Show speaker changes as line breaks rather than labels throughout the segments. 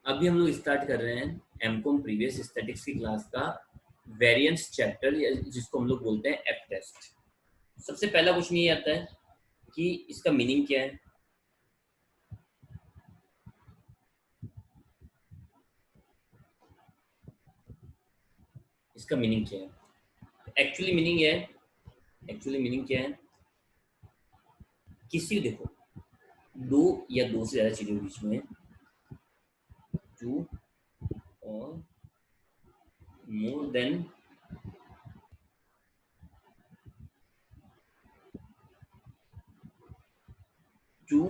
अभी हम लोग स्टार्ट कर रहे हैं एमकॉम प्रीवियस स्टैटिक्स की क्लास का वेरिएंस चैप्टर, जिसको हम लोग बोलते हैं एफ टेस्ट। सबसे पहला क्वेश्चन ये आता है कि इसका मीनिंग क्या है। इसका मीनिंग क्या है? एक्चुअली मीनिंग क्या है? किसी देखो, दो या दो से ज्यादा चीजों के बीच में, टू और more than two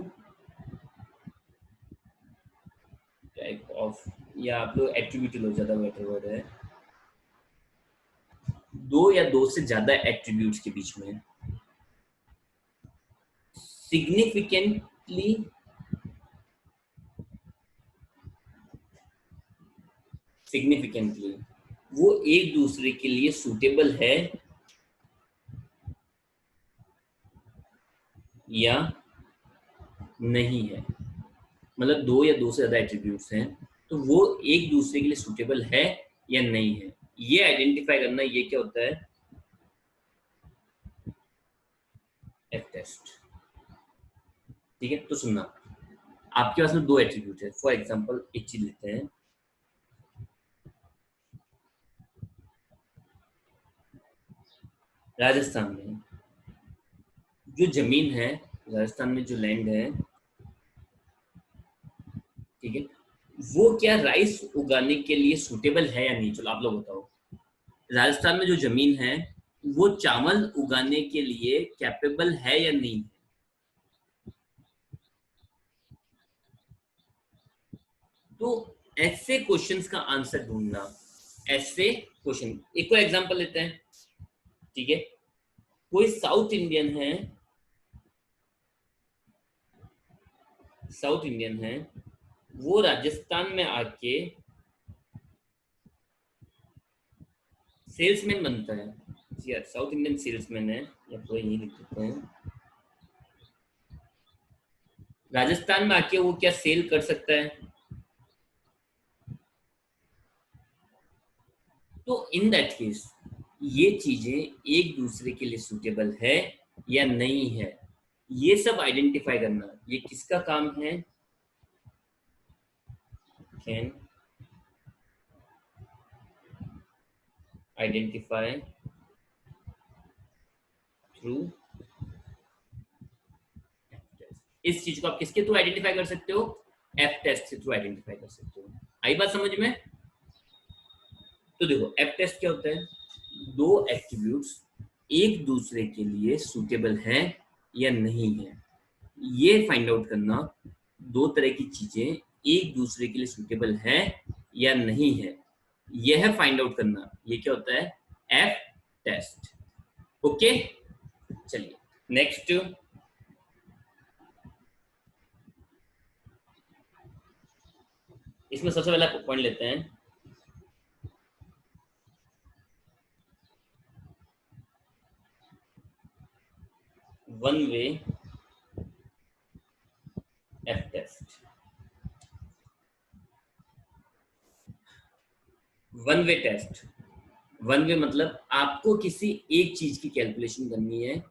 type of, या आप लोग एट्रीब्यूट लो, ज्यादा बेटर वर्ड है, दो या दो से ज्यादा एट्रीब्यूट्स के बीच में सिग्निफिकेंटली वो एक दूसरे के लिए सूटेबल है या नहीं है। मतलब दो या दो से ज्यादा एट्रीब्यूट्स हैं तो वो एक दूसरे के लिए सूटेबल है या नहीं है, ये आइडेंटिफाई करना, ये क्या होता है? F test. ठीक है, तो सुनना, आपके पास में दो एट्रीब्यूट है। फॉर एग्जांपल एक चीज लेते हैं, राजस्थान में जो जमीन है, राजस्थान में जो लैंड है, ठीक है, वो क्या राइस उगाने के लिए सूटेबल है या नहीं? चलो आप लोग बताओ, राजस्थान में जो जमीन है वो चावल उगाने के लिए कैपेबल है या नहीं है? तो ऐसे क्वेश्चंस का आंसर ढूंढना, ऐसे क्वेश्चन। एक और एग्जांपल लेते हैं, ठीक है, कोई साउथ इंडियन है, वो राजस्थान में आके सेल्समैन बनता है। यार साउथ इंडियन सेल्समैन है, या कोई नहीं लिख देते हैं, राजस्थान में आके वो क्या सेल कर सकता है? तो इन दैट केस ये चीजें एक दूसरे के लिए सूटेबल है या नहीं है, ये सब आइडेंटिफाई करना, ये किसका काम है? Can identify through F test. इस चीज को आप किसके थ्रू आइडेंटिफाई कर सकते हो? एफ टेस्ट के थ्रू आइडेंटिफाई कर सकते हो। आई बात समझ में? तो देखो एफ टेस्ट क्या होता है, दो एट्रीब्यूट्स एक दूसरे के लिए सूटेबल हैं या नहीं है, ये फाइंड आउट करना। दो तरह की चीजें एक दूसरे के लिए सूटेबल है या नहीं है, यह फाइंड आउट करना, ये क्या होता है? F test. ओके, चलिए नेक्स्ट। इसमें सबसे पहला पॉइंट लेते हैं, one way F test. One way test, one way मतलब आपको किसी एक चीज की कैलकुलेशन करनी है,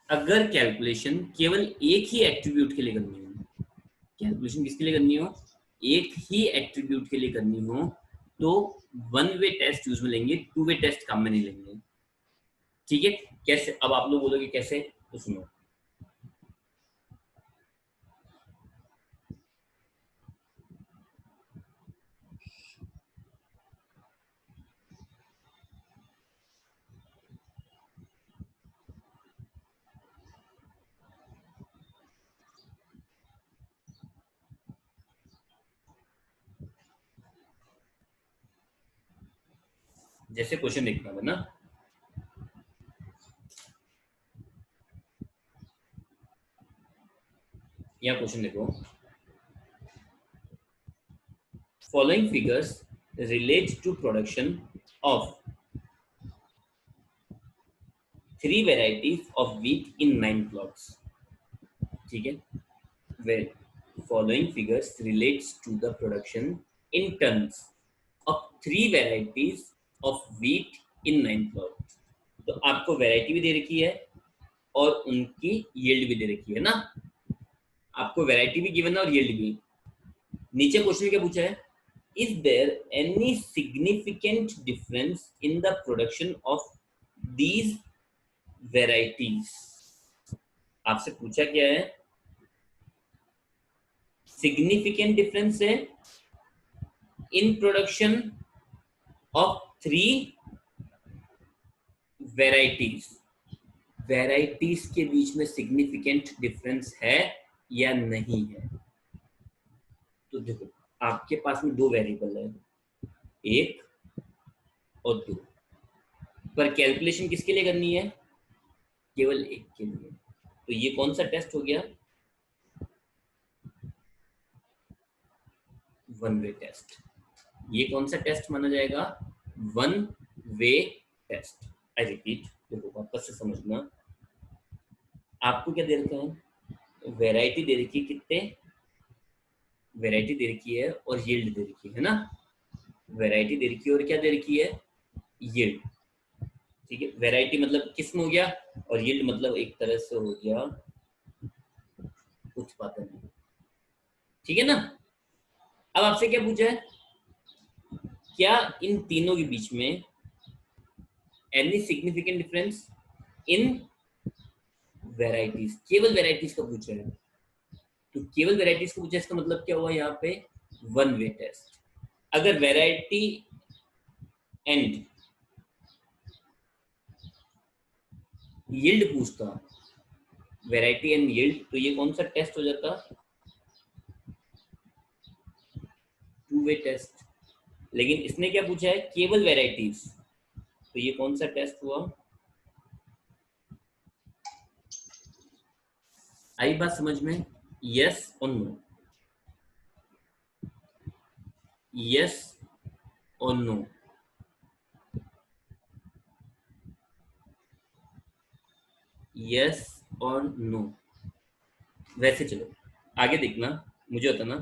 अगर कैलकुलेशन केवल एक ही एट्रीब्यूट के लिए करनी हो, कैलकुलेशन किसके लिए करनी हो? एक ही एट्रीब्यूट के लिए करनी हो, तो वन वे टेस्ट यूज में लेंगे, टू वे टेस्ट काम में नहीं लेंगे। ठीक है, कैसे? अब आप लोग बोलोगे कैसे, तो सुनो। जैसे क्वेश्चन देखना है ना, यहाँ क्वेश्चन देखो, following figures relate to production of 3 varieties of wheat in 9 plots. ठीक है, where following figures relates to the production in tons of 3 varieties of wheat in 9 plots. तो आपको वैरायटी भी दे रखी है और उनकी यील्ड भी दे रखी है ना, आपको वैरायटी भी गिवन है और यील्ड भी। नीचे क्वेश्चन क्या पूछा है, is there any significant difference in the production of these varieties. आपसे पूछा क्या है, सिग्निफिकेंट डिफरेंस है in production of 3 varieties. Varieties के बीच में सिग्निफिकेंट डिफरेंस है या नहीं है। तो देखो आपके पास में 2 वेरिएबल है, 1 और 2, पर कैलकुलेशन किसके लिए करनी है, केवल 1 के लिए। तो ये कौन सा टेस्ट हो गया, 1 वे टेस्ट। ये कौन सा टेस्ट माना जाएगा, 1 वे टेस्ट। आई रिपीट, देखो वापस से समझना, आपको क्या दे रखा है, वैरायटी दे रखी है, कितने वैरायटी दे रखी है और यील्ड दे रखी है ना, वैरायटी दे रखी है और क्या दे रखी है, यील्ड। ठीक है, वैरायटी मतलब किस्म हो गया और यील्ड मतलब एक तरह से हो गया उत्पादन। ठीक है ना। अब आपसे क्या पूछा है, क्या इन तीनों के बीच में एनी सिग्निफिकेंट डिफरेंस इन वेराइटीज, केवल वेराइटीज का पूछा है। तो केवल वेराइटीज का पूछा, इसका मतलब क्या हुआ यहाँ पे, 1 वे टेस्ट। अगर वेराइटी एंड यील्ड पूछता, वेराइटी एंड यील्ड, तो ये कौन सा टेस्ट हो जाता, 2 वे टेस्ट। लेकिन इसने क्या पूछा है, केवल वेराइटीज, तो ये कौन सा टेस्ट हुआ। आई बात समझ में, यस और नो, यस और नो। यस और नो। वैसे चलो आगे देखना, मुझे बताना,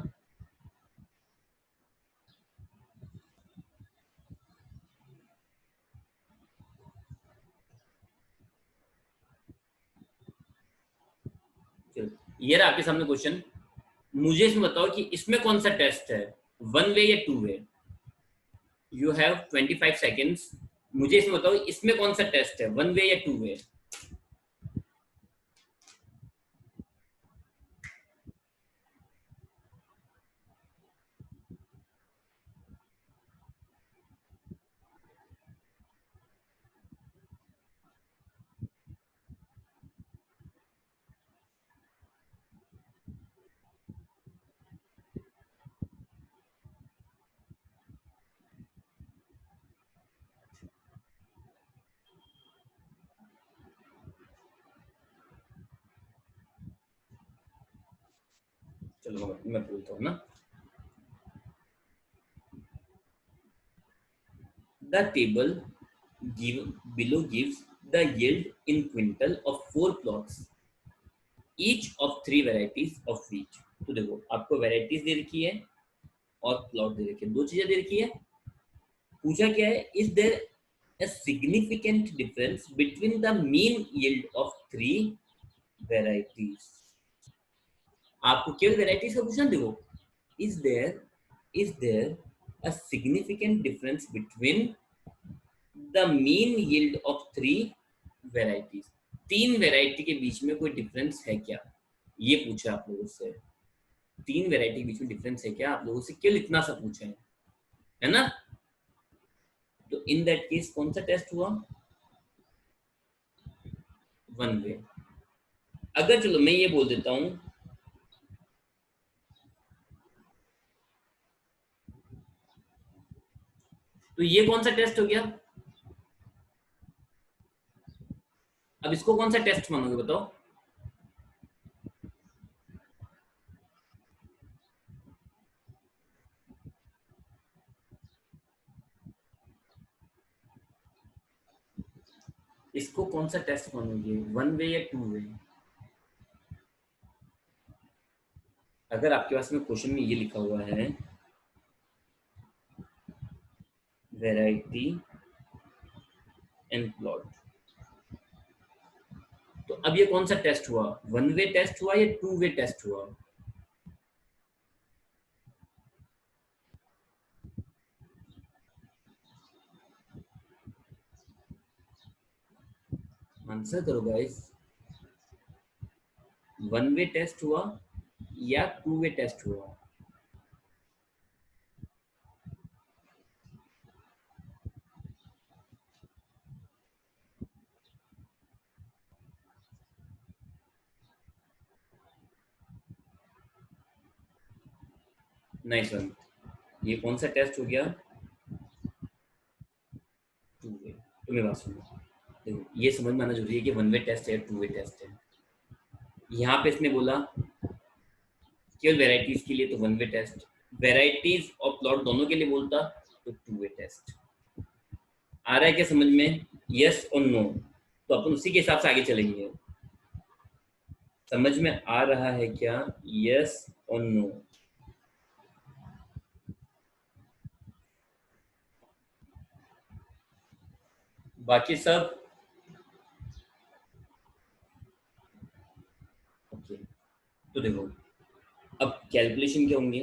चलो ये रहा आपके सामने क्वेश्चन। मुझे इसमें बताओ कि इसमें कौन सा टेस्ट है, 1 वे या 2 वे। यू हैव 25 सेकेंड्स, मुझे इसमें बताओ इसमें कौन सा टेस्ट है, 1 वे या 2 वे। चलो मैं बोलता हूँ ना, the table below gives the yield in quintal of 4 plots each of 3 varieties of wheat। तो देखो आपको वेराइटीज दे रखी है और प्लॉट दे रखी है, 2 चीजें दे रखी है। पूछा क्या है, is there a significant difference between the mean yield of 3 varieties। आपको केवल वेराइटीज का पूछना, देखो is there a significant difference between the mean yield of 3 varieties। 3 variety के बीच में कोई डिफरेंस है क्या, ये पूछा आप लोगों से। 3 वेराइटी के बीच में डिफरेंस है क्या, आप लोगों से केवल इतना सा पूछा है ना। तो इन दैट केस कौन सा टेस्ट हुआ, 1 वे। अगर चलो मैं ये बोल देता हूं, तो ये कौन सा टेस्ट हो गया, अब इसको कौन सा टेस्ट मानोगे बताओ? इसको कौन सा टेस्ट मानोगे, वन वे या टू वे? अगर आपके पास में क्वेश्चन में ये लिखा हुआ है वैरायटी एंड प्लॉट, तो अब ये कौन सा टेस्ट हुआ, वन वे टेस्ट हुआ या टू वे टेस्ट हुआ? आंसर करो गाइस, वन वे टेस्ट हुआ या टू वे टेस्ट हुआ? Nice one. ये कौन सा टेस्ट हो गया, टू वे। तो मेरी बात सुनो, देखो ये समझ में आना जरूरी है कि वन वे टेस्ट है टू वे टेस्ट है। यहाँ पे इसने बोला केवल वेराइटीज के लिए तो वन वे टेस्ट, वेराइटीज और प्लॉट दोनों के लिए बोलता तो टू वे टेस्ट। आ रहा है क्या समझ में, यस और नो? तो अपन उसी के हिसाब से आगे चलेंगे। समझ में आ रहा है क्या, यस और नो? बाकी सब ओके। तो देखो अब कैलकुलेशन क्या होंगे,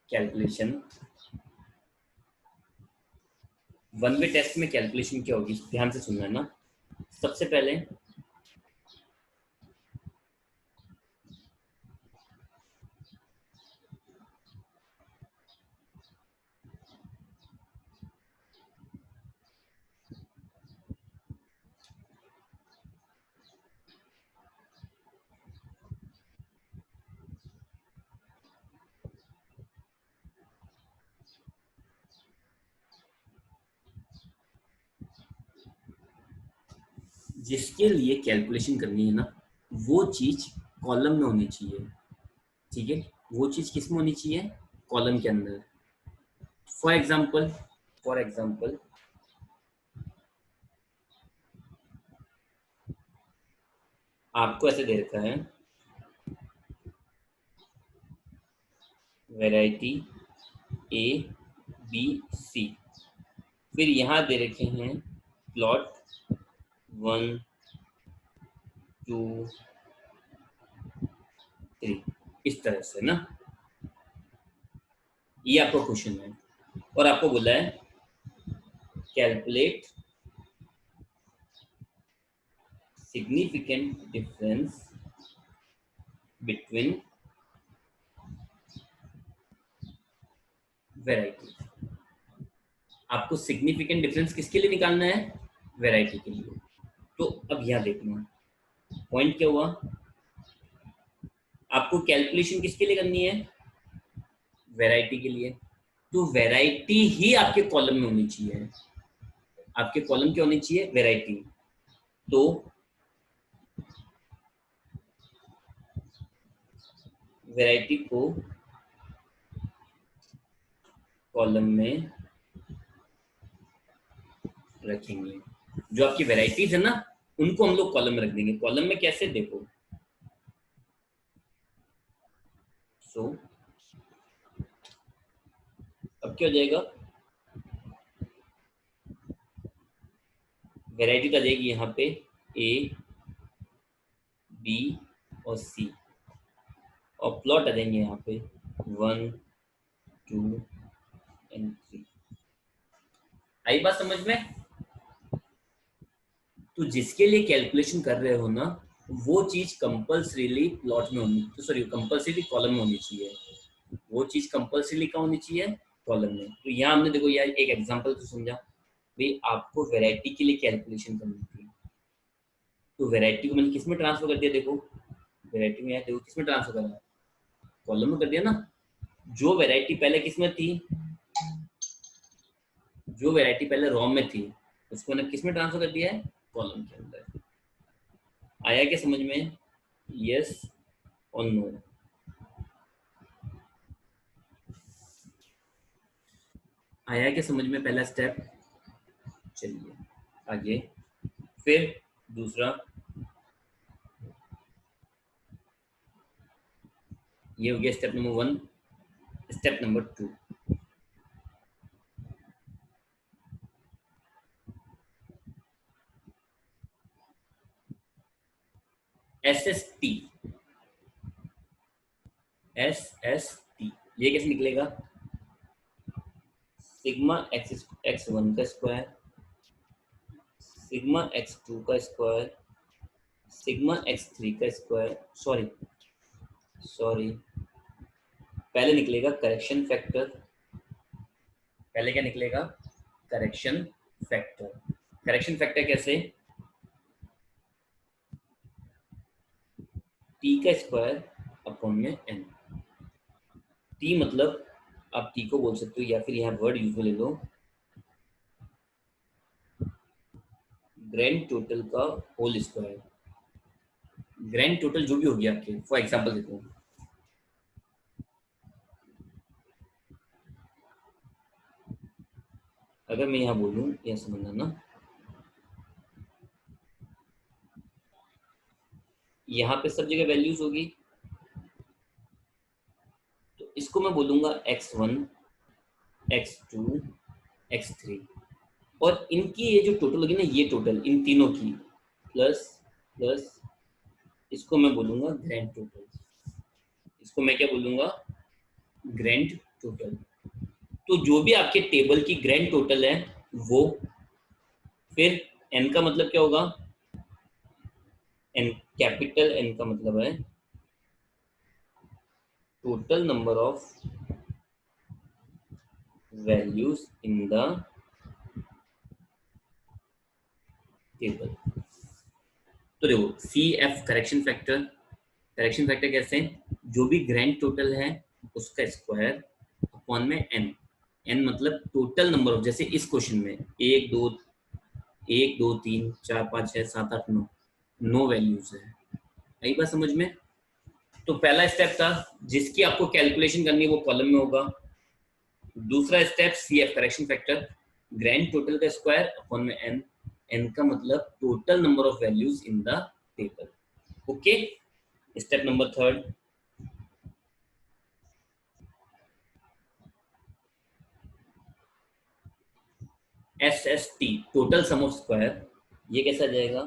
कैलकुलेशन वन वे टेस्ट में कैलकुलेशन क्या होगी, ध्यान से सुनना है ना। सबसे पहले जिसके लिए कैलकुलेशन करनी है ना, वो चीज कॉलम में होनी चाहिए, ठीक है? वो चीज किस में होनी चाहिए, कॉलम के अंदर। फॉर एग्जाम्पल, फॉर एग्जाम्पल आपको ऐसे दे रखा है वैरायटी ए बी सी, फिर यहाँ दे रखे हैं प्लॉट वन टू थ्री, इस तरह से ना। ये आपका क्वेश्चन है और आपको बोला है calculate significant difference between variety. आपको सिग्निफिकेंट डिफरेंस किसके लिए निकालना है, वैरायटी के लिए। तो अब यहाँ देखना पॉइंट क्या हुआ, आपको कैलकुलेशन किसके लिए करनी है, वैरायटी के लिए। तो वैरायटी ही आपके कॉलम में होनी चाहिए, आपके कॉलम क्या होनी चाहिए, वैरायटी। तो वैरायटी को कॉलम में रखेंगे, जो आपकी वैरायटीज है ना उनको हम लोग कॉलम में रख देंगे। कॉलम में कैसे, देखो सो अब क्या हो जाएगा, वैरायटी तो आ जाएगी यहाँ पे ए बी और सी, और प्लॉट आ जाएंगे यहाँ पे वन टू एंड थ्री। आई बात समझ में? तो जिसके लिए कैलकुलेशन कर रहे हो ना, वो चीज कंपल्सरीली प्लॉट में होनी, तो सॉरी कंपल्सरी कॉलम में होनी चाहिए। वो चीज कंपल्सरी कहाँ होनी चाहिए, कॉलम में। तो यहाँ हमने देखो यार एक एग्जांपल तो समझा भाई, आपको वैरायटी के लिए कैलकुलेशन करनी थी, तो वैरायटी को मैंने किस में ट्रांसफर कर दिया, देखो वैरायटी में यार देखो किस में ट्रांसफर करा, कॉलम में कर दिया ना। जो वैरायटी पहले किसमें थी, जो वैरायटी पहले रॉम में थी उसको ने किस में ट्रांसफर कर दिया है, कॉलम के अंदर। आया क्या समझ में, यस और नो। आया क्या समझ में पहला स्टेप। चलिए आगे, फिर दूसरा, ये हो गया step number 1। Step number 2, SST। SST ये कैसे निकलेगा, सिग्मा x1 का स्क्वायर, सिग्मा x2 का स्क्वायर, सिग्मा x3 का स्क्वायर, सॉरी सॉरी, पहले निकलेगा करेक्शन फैक्टर। पहले क्या निकलेगा, करेक्शन फैक्टर। करेक्शन फैक्टर कैसे, t का स्क्वायर अपॉन में n। t मतलब आप t को बोल सकते हो या फिर यहाँ वर्ड यूज में ले लो, ग्रैंड टोटल का होल स्क्वायर। ग्रैंड टोटल जो भी हो गया आपके, फॉर एग्जांपल देखो, अगर मैं यहाँ बोलूँ, यह समझना ना, यहाँ पे सब जगह वैल्यूज होगी, तो इसको मैं बोलूंगा x1, x2, x3, और इनकी ये जो टोटल होगी ना, ये टोटल इन तीनों की प्लस प्लस, इसको मैं बोलूंगा ग्रैंड टोटल। इसको मैं क्या बोलूंगा, ग्रैंड टोटल। तो जो भी आपके टेबल की ग्रैंड टोटल है वो, फिर n का मतलब क्या होगा, n कैपिटल N का मतलब है total number of values in the table. तो देखो, CF correction factor. Correction factor कैसे, जो भी ग्रैंड टोटल है उसका स्क्वायर अपॉन में n। n मतलब टोटल नंबर ऑफ, जैसे इस क्वेश्चन में 1 2 3 4 5 6 7 8 9, 9 वैल्यूज है। आई बात समझ में। तो पहला स्टेप था, जिसकी आपको कैलकुलेशन करनी है वो कॉलम में होगा। दूसरा step CF correction factor, grand total का स्क्वायर अपॉन में n। n का मतलब total number of values in the table. Okay. Step number 3, SST total sum of square. ये कैसा आ जाएगा,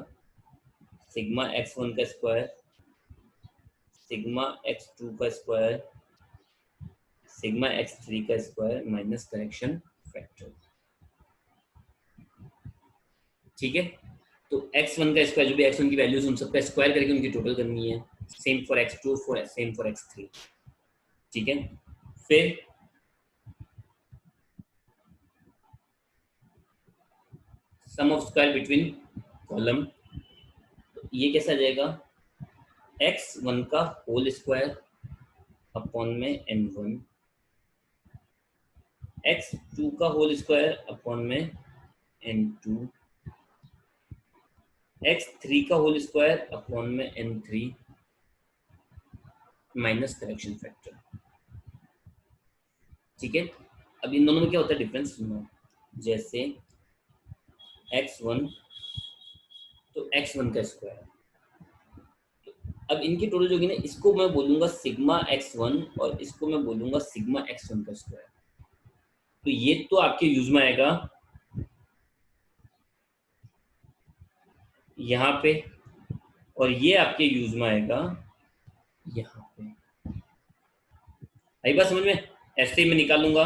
सिग्मा x1 का स्क्वायर, सिग्मा x2 का स्क्वायर, सिग्मा x3 का स्क्वायर माइनस करेक्शन फैक्टर। ठीक है। तो x1 का स्क्वायर, जो भी x1 की वैल्यूज उन सबका स्क्वायर करके उनकी टोटल करनी है। Same for x2, same for x3। ठीक है। फिर सम ऑफ स्क्वायर बिटवीन कॉलम, तो ये कैसा आ जाएगा, x1 का होल स्क्वायर अपॉन में n1, x2 का होल स्क्वायर अपॉन में n2, x3 का होल स्क्वायर अपॉन में n3 माइनस करेक्शन फैक्टर। ठीक है। अब इन दोनों में क्या होता है डिफरेंस सुनो, जैसे x1, तो x1 का स्क्वायर, अब इनकी टोटल जो होगी ना, इसको मैं बोलूंगा सिग्मा x1 और इसको मैं बोलूंगा सिग्मा x1 का स्क्वायर। तो ये तो आपके यूज में आएगा यहाँ पे, और ये आपके यूज में आएगा यहाँ पे। आई बात समझ में। ऐसे ही मैं निकालूंगा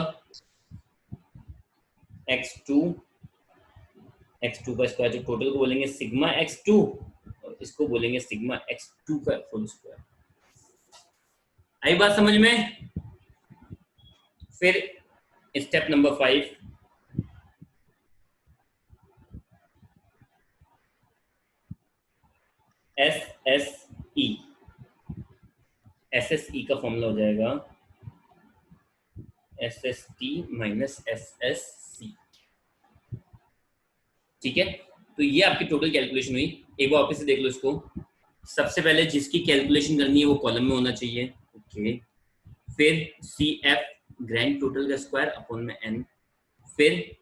x2, x2 का स्क्वायर, जो टोटल को बोलेंगे सिग्मा x2 और इसको बोलेंगे सिग्मा x2 का फुल स्क्वायर। आई बात समझ में। फिर स्टेप नंबर 5, SSE। SSE का फॉर्मूला हो जाएगा SST माइनस SSC, ठीक है। तो ये आपकी टोटल कैलकुलेशन हुई। एक बार वापस से देख लो इसको। सबसे पहले जिसकी कैलकुलेशन करनी है वो कॉलम में होना चाहिए, ओके। फिर CF ग्रैंड टोटल का स्क्वायर अपॉन में n, फिर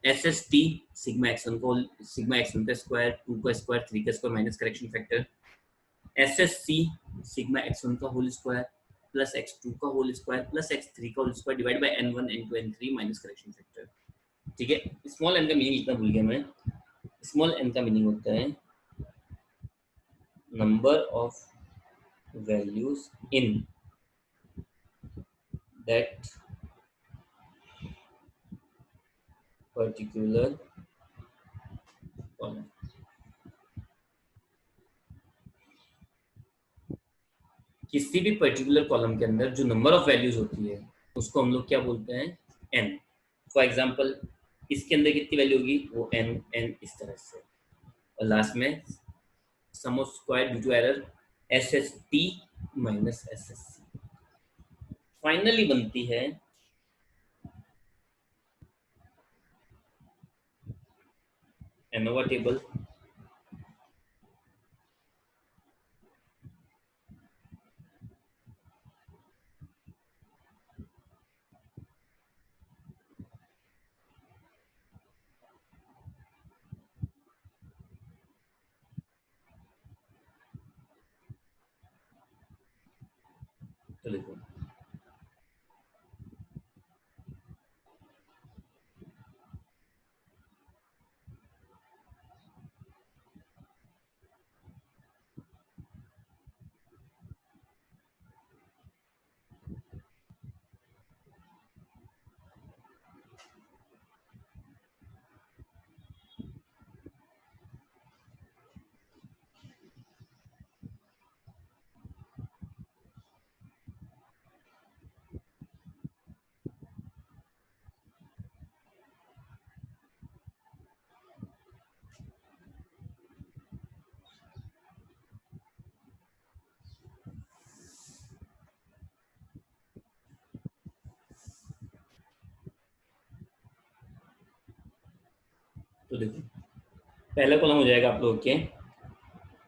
SST सिग्मा x1 को सिग्मा x1 का स्क्वायर, 2 का स्क्वायर, 3 का square minus correction factor, SSC sigma x1 का होल स्क्वायर प्लस x2 का होल स्क्वायर प्लस x3 का whole square divide by n1 n2 n3 minus correction factor, ठीक है। Small n का meaning इतना भूल गया मैं। स्मॉल n का मीनिंग होता है number of values in that particular column. किसी भी पर्टिकुलर कॉलम के अंदर जो नंबर ऑफ वैल्यूज होती है उसको हम लोग क्या बोलते हैं, n। फॉर एग्जांपल इसके अंदर कितनी वैल्यू होगी, वो n इस तरह से, और लास्ट में sum of square due to error SST minus SSC, finally बनती है एनोवा टेबल। तो देखो तो देखो पहला कॉलम हो जाएगा आप लोग के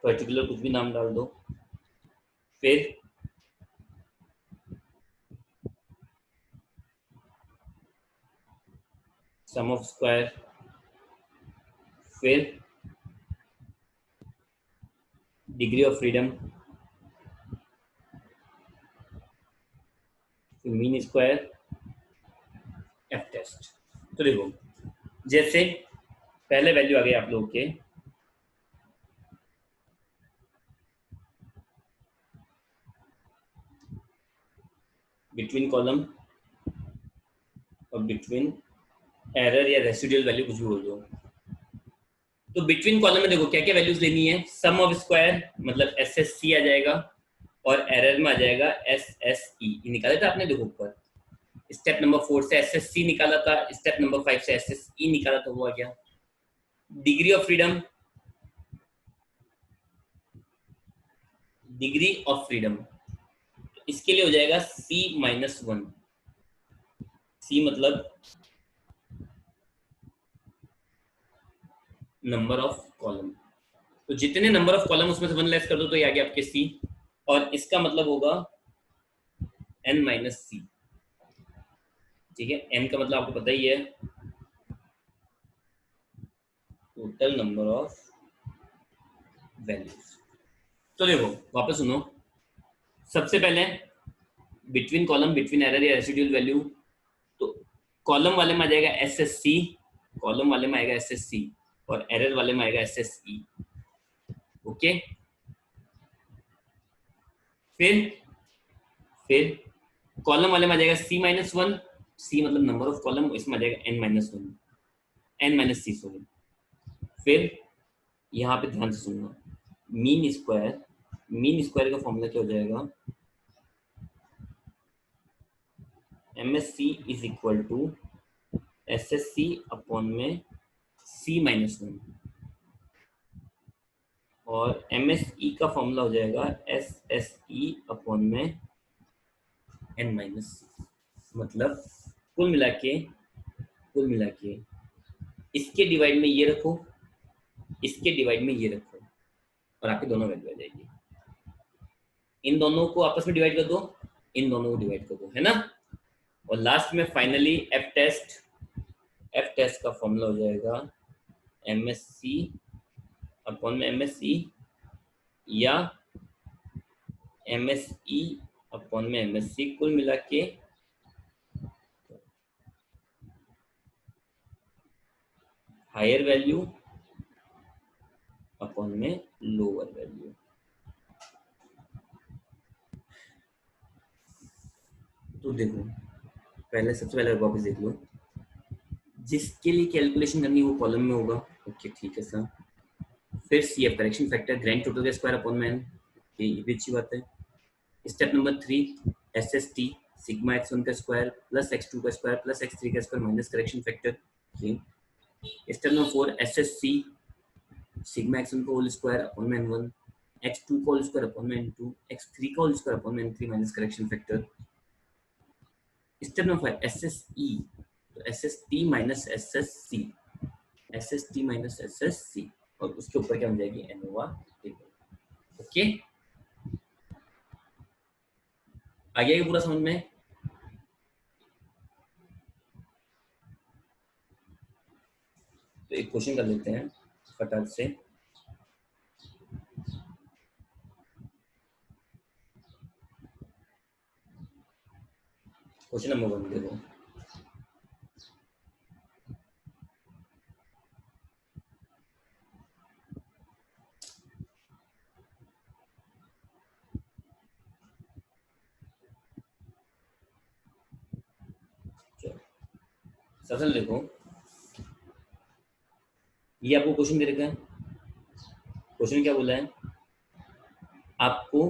पर्टिकुलर, कुछ भी नाम डाल दो, फिर सम ऑफ स्क्वायर, फिर डिग्री ऑफ फ्रीडम, फिर मीन स्क्वायर, एफ टेस्ट। तो देखो जैसे पहले वैल्यू आ गए आप लोग के बिटवीन कॉलम और बिटवीन एरर या रेसिडुअल वैल्यू, कुछ भी बोल दो। तो बिटवीन कॉलम में देखो क्या क्या वैल्यूज लेनी है, सम ऑफ स्क्वायर मतलब SSC आ जाएगा, और एरर में आ जाएगा SSE, निकाला था आपने, देखो ऊपर स्टेप नंबर 4 से SSC निकाला था, स्टेप नंबर 5 से SSE निकाला था, वो आ गया। Degree of freedom, degree of freedom इसके लिए हो जाएगा C-1, C मतलब नंबर ऑफ कॉलम, तो जितने नंबर ऑफ कॉलम उसमें से 1 लेस कर दो तो ये आ गया आपके C, और इसका मतलब होगा N-C, ठीक है। N का मतलब आपको पता ही है, टोटल नंबर ऑफ वैल्यूज। तो देखो वापस सुनो, सबसे पहले बिटवीन कॉलम, बिटवीन एरर या रेसिडुअल वैल्यू, तो कॉलम वाले में आ जाएगा SSC, कॉलम वाले में आएगा SSC, और एरर वाले में आएगा SSE, ओके। फिर कॉलम वाले में आ जाएगा C-1, C मतलब नंबर ऑफ कॉलम, इसमें आ जाएगा N-1, N-C, सॉरी। फिर यहाँ पे ध्यान से सुनना, मीन स्क्वायर, मीन स्क्वायर का फॉर्मूला क्या हो जाएगा, MSC is equal to SSC upon में C-1, और MSE का फॉर्मूला हो जाएगा SSE अपॉन में N-C, मतलब कुल मिला के इसके डिवाइड में ये रखो, इसके डिवाइड में ये रखो, और आपकी दोनों वैल्यू आ जाएगी। इन दोनों को आपस में डिवाइड कर दो, इन दोनों को डिवाइड कर दो, है ना। और लास्ट में फाइनली एफ टेस्ट का फॉर्मूला हो जाएगा MSC अपॉन में MSC या MSE अपॉन में MSC, कुल मिला के हायर वैल्यू अपॉन में लोअर वैल्यू। तो देखो पहले सबसे पहले वापस देख लो, जिसके लिए कैलकुलेशन करनी है वो कॉलम में होगा, ओके ठीक है सर। फिर CF correction factor grand total का स्क्वायर अपॉन में n, ये भी अच्छी बात है। Step number 3 SST sigma x1 का स्क्वायर प्लस x2 का स्क्वायर प्लस x3 का square minus correction factor. Step number 4 SSC sigma x1 का होल स्क्वायर अपॉन में n1, x2 का होल स्क्वायर अपॉन में n2, x3 का होल स्क्वायर अपॉन में n3 minus correction factor. Step number 5 SSE, तो SST minus SSC और उसके ऊपर क्या बन जाएगी एनोवा टेबल। ओके आ गया पूरा समझ में। तो एक क्वेश्चन कर लेते हैं फटाक से। क्वेश्चन नंबर 1 देखो, सबसे देखो ये आपको क्वेश्चन दे रखा है। क्वेश्चन क्या बोला है, आपको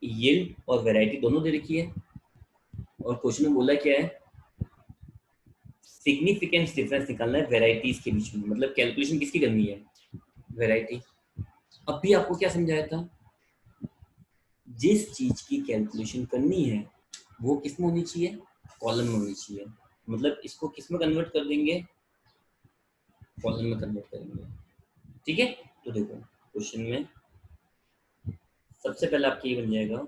यील्ड और वैरायटी दोनों दे रखी है, और क्वेश्चन में बोला क्या है, सिग्निफिकेंस डिफरेंस निकालना है वैरायटीज के बीच में, मतलब कैलकुलेशन किसकी करनी है, वैरायटी। अब भी आपको क्या समझाया था, जिस चीज की कैलकुलेशन करनी है वो किस में होनी चाहिए, कॉलम में होनी चाहिए। मतलब इसको किस में कन्वर्ट कर देंगे, कॉलम में कन्वर्ट करेंगे, ठीक है। तो देखो क्वेश्चन में सबसे पहले आपकी ये बन जाएगा,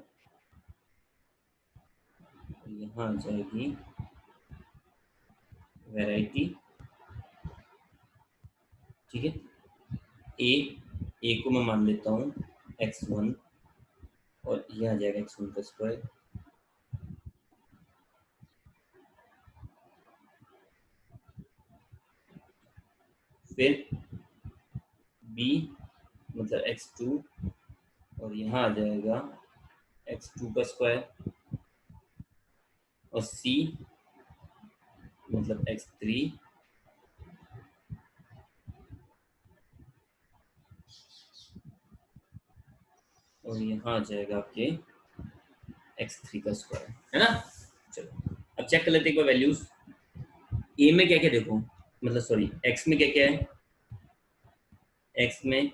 यहाँ आ जाएगी वैरायटी, ठीक है। ए को मैं मान लेता हूँ x1 और ये आ जाएगा x1 का स्क्वायर, फिर b मतलब x2 और यहाँ आ जाएगा x2 का स्क्वायर, और c मतलब x3 और यहाँ आ जाएगा आपके x3 का स्क्वायर, है ना। चलो अब चेक कर लेते हैं एक बार वैल्यूज। ए में क्या क्या देखो, मतलब सॉरी x में क्या क्या है, x में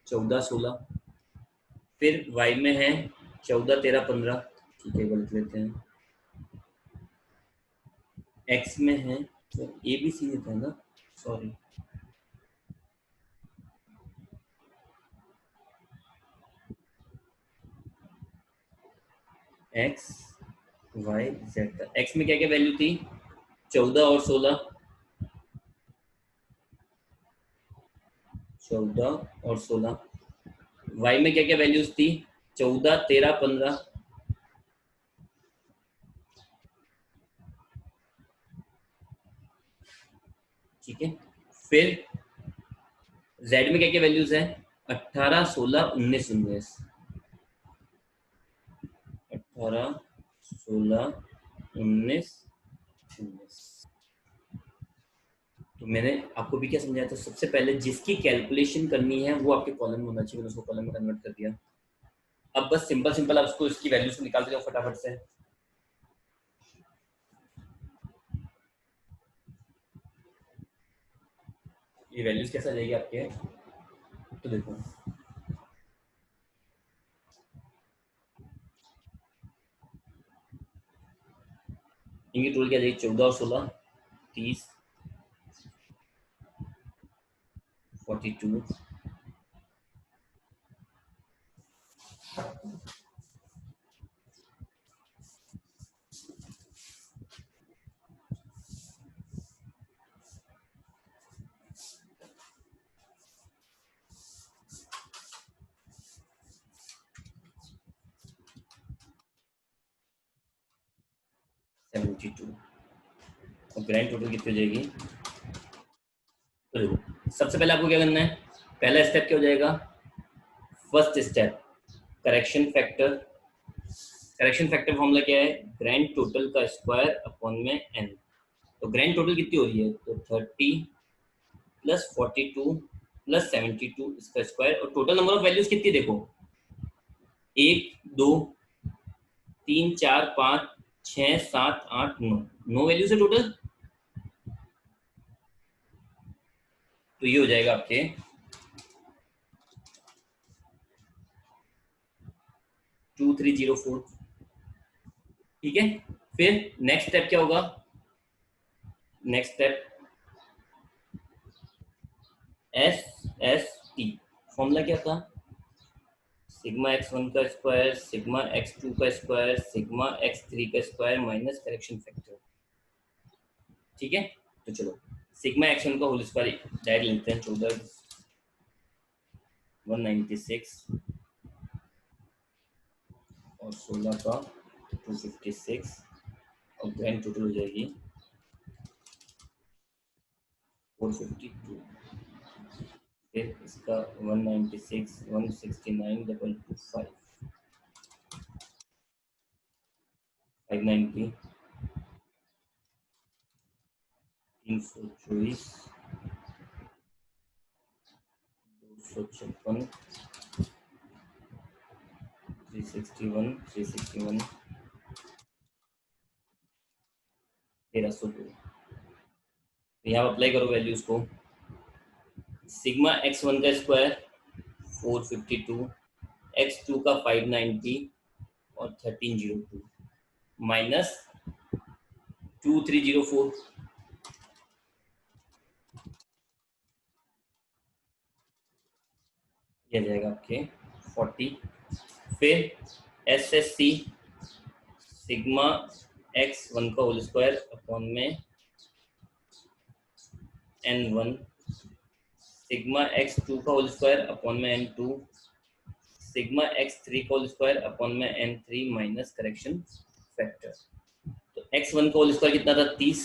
14 16, फिर y में है 14 13 15, ठीक है बोल लेते हैं। x में है तो ए बी सी देता है ना, sorry x y z, x में क्या क्या वैल्यू थी 14 और 16, 14 और 16। y में क्या क्या वैल्यूज थी 14 13 15, ठीक है। फिर z में क्या क्या वैल्यूज है 18 16 19 19, 18 16 19 19। तो मैंने आपको भी क्या समझाया था, सबसे पहले जिसकी कैलकुलेशन करनी है वो आपके कॉलम में होना चाहिए, मैंने उसको कॉलम में कन्वर्ट कर दिया। अब बस सिंपल सिंपल आप उसको इसकी वैल्यू से निकालते जाओ फटाफट से। ये वैल्यूज कैसे आ जाएगी आपके, तो देखो इनकी टोटल क्या जाएगी 14 और 16 30 42 72 और ग्रैंड टोटल कितनी हो जाएगी। तो देखो सबसे पहले आपको क्या करना है, पहला स्टेप क्या हो जाएगा, first step correction factor. Correction factor formula क्या है, ग्रैंड टोटल का स्क्वायर अपॉन में एन। तो ग्रैंड टोटल कितनी हो रही है, तो 30 प्लस 42 प्लस 72 इसका स्क्वायर, और टोटल नंबर ऑफ वैल्यूज कितनी देखो 1 2 3 4 5 6 7 8 9, 9 वैल्यूज है टोटल। तो ये हो जाएगा आपके 2304। ठीक है, फिर नेक्स्ट स्टेप क्या होगा, next step S S T. Formula क्या था, सिग्मा x1 का स्क्वायर सिग्मा x2 का स्क्वायर सिग्मा x3 का स्क्वायर माइनस करेक्शन फैक्टर। ठीक है, तो चलो सिग्मा x1 का होल स्क्वायर डायरेक्ट लिखते हैं, 14 196 और 16 का 256 और ग्रैंड टोटल हो जाएगी 452। फिर इसका 196 169 225 590 324 256 361 361 1302। यहाँ अप्लाई करो वैल्यूज को, सिग्मा x1 का स्क्वायर 452 x2 का 590 और 1302 माइनस 2304। ये जाएगा आपके 40। फिर एस एस सी सिग्मा x1 का होल स्क्वायर अपॉन में n1 सिग्मा x2 का होल स्क्वायर अपॉन में n2 सिग्मा x3 का होल स्क्वायर अपॉन में n3 माइनस करेक्शन फैक्टर। तो x1 का होल स्क्वायर कितना था 30,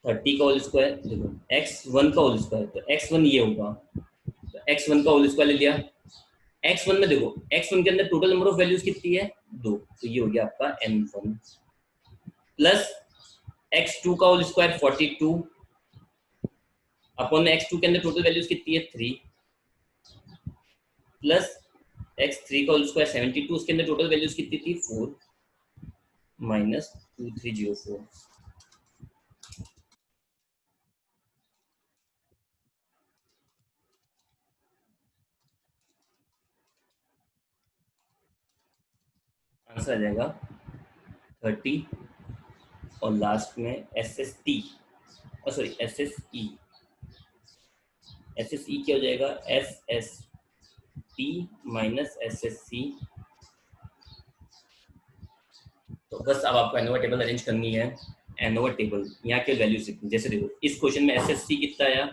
30 का होल स्क्वायर देखो x1 का होल स्क्वायर, तो x1 ये होगा, तो x1 का होल स्क्वायर ले लिया। x1 में देखो x1 के अंदर टोटल नंबर ऑफ वैल्यूज कितनी है 2, तो ये हो गया आपका n1 प्लस x2 का होल स्क्वायर 42 अपॉन में x2 के अंदर टोटल वैल्यूज कितनी है 3 प्लस x3 का होल स्क्वायर 72 उसके अंदर टोटल वैल्यूज कितनी थी 4 माइनस 2304। आंसर आ जाएगा 30 और लास्ट में एस एस टी और sorry S S E, S S E क्या हो जाएगा S S T minus S S C. तो बस अब आपको एनोवा टेबल अरेंज करनी है। एनोवा टेबल यहाँ के वैल्यूज जैसे देखो इस क्वेश्चन में एस एस सी कितना आया,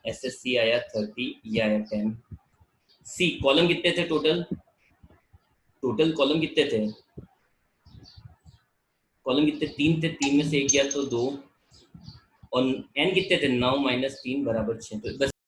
एस एस सी आया 30, ये आया 10। सी कॉलम कितने थे टोटल, टोटल कॉलम कितने थे, कॉलम कितने 3 थे, 3 में से एक गया तो 2 और एन कितने थे 9 माइनस 3 बराबर 6। तो बस